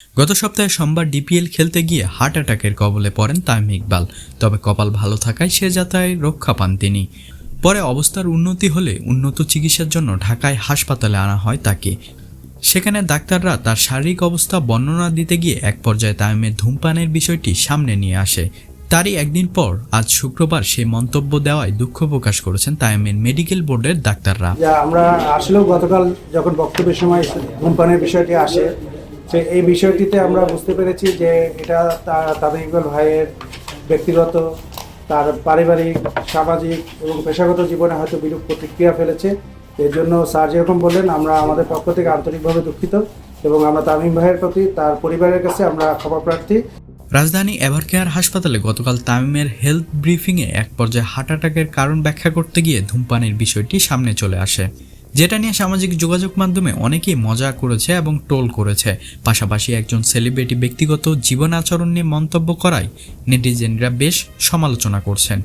গত সপ্তাহে সোমবার ডিপিএল খেলতে গিয়ে হার্ট অ্যাটাকের কবলে পড়েন তামিম ইকবাল। তবে কপাল ভালো থাকায় সে যাত্রায় রক্ষা পান তিনি। পরে অবস্থার উন্নতি হলে উন্নত চিকিৎসার জন্য ঢাকায় হাসপাতালে আনা হয় তাকে। সেখানে ডাক্তাররা তার শারীরিক অবস্থা বর্ণনা দিতে গিয়ে এক পর্যায়ে তামিমের ধূমপানের বিষয়টি সামনে নিয়ে আসে। তারই একদিন পর আজ শুক্রবার সেই মন্তব্য দেওয়ায় দুঃখ প্রকাশ করেছেন তামিমের মেডিকেল বোর্ডের ডাক্তাররা। আমরা আসলেও গতকাল যখন বক্তব্যের সময় ধূমপানের বিষয়টি আসে, সে এই বিষয়টিতে আমরা বুঝতে পেরেছি যে এটা তামিম ইকবাল ভাইয়ের ব্যক্তিগত, তার পারিবারিক, সামাজিক এবং পেশাগত জীবনে হয়তো বিরূপ প্রতিক্রিয়া ফেলেছে। এর জন্য স্যার যেরকম বললেন, আমরা আমাদের পক্ষ থেকে আন্তরিকভাবে দুঃখিত এবং আমরা তামিম ভাইয়ের প্রতি, তার পরিবারের কাছে আমরা ক্ষমা প্রার্থী। রাজধানী এভারকেয়ার হাসপাতালে গতকাল তামিমের হেলথ ব্রিফিংয়ে এক পর্যায়ে হার্ট অ্যাটাকের কারণ ব্যাখ্যা করতে গিয়ে ধূমপানের বিষয়টি সামনে চলে আসে, যেটা নিয়ে সামাজিক যোগাযোগ মাধ্যমে অনেকেই মজা করেছে এবং ট্রোল করেছে। পাশাপাশি একজন সেলিব্রিটি ব্যক্তিগত জীবন আচরণ নিয়ে মন্তব্য করায় নেটিজেনরা বেশ সমালোচনা করছেন,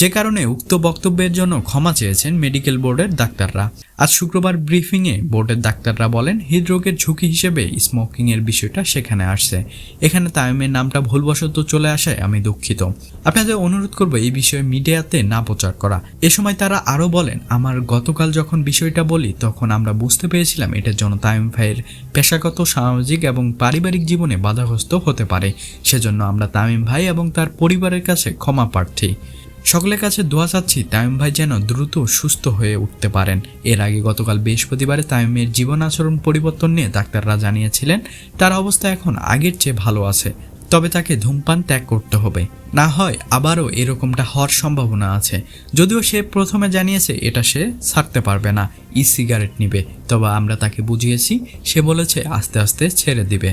যে কারণে উক্ত বক্তব্যের জন্য ক্ষমা চেয়েছেন মেডিকেল বোর্ডের ডাক্তাররা। আজ শুক্রবার ব্রিফিংয়ে বোর্ডের ডাক্তাররা বলেন, হৃদরোগের ঝুঁকি হিসেবে স্মোকিংয়ের বিষয়টা সেখানে আসছে। এখানে তামিমের নামটা ভুলবশত চলে আসায় আমি দুঃখিত। আপনাদের অনুরোধ করব এই বিষয়ে মিডিয়াতে না প্রচার করা। এ সময় তারা আরও বলেন, আমার গতকাল যখন বিষয়টা বলি তখন আমরা বুঝতে পেরেছিলাম এটার জন্য তামিম ভাইয়ের পেশাগত, সামাজিক এবং পারিবারিক জীবনে বাধাগ্রস্ত হতে পারে। সেজন্য আমরা তামিম ভাই এবং তার পরিবারের কাছে ক্ষমা প্রার্থী। সকলের কাছে দোয়া চাচ্ছি তামিম ভাই যেন দ্রুত সুস্থ হয়ে উঠতে পারেন। এর আগে গতকাল বৃহস্পতিবারে তামিমের জীবন আচরণ পরিবর্তন নিয়ে ডাক্তাররা জানিয়েছিলেন তার অবস্থা এখন আগের চেয়ে ভালো আছে, তবে তাকে ধূমপান ত্যাগ করতে হবে, না হয় আবারও এরকমটা হওয়ার সম্ভাবনা আছে। যদিও সে প্রথমে জানিয়েছে এটা সে ছাড়তে পারবে না, সিগারেট নিবে, তবে আমরা তাকে বুঝিয়েছি, সে বলেছে আস্তে আস্তে ছেড়ে দিবে।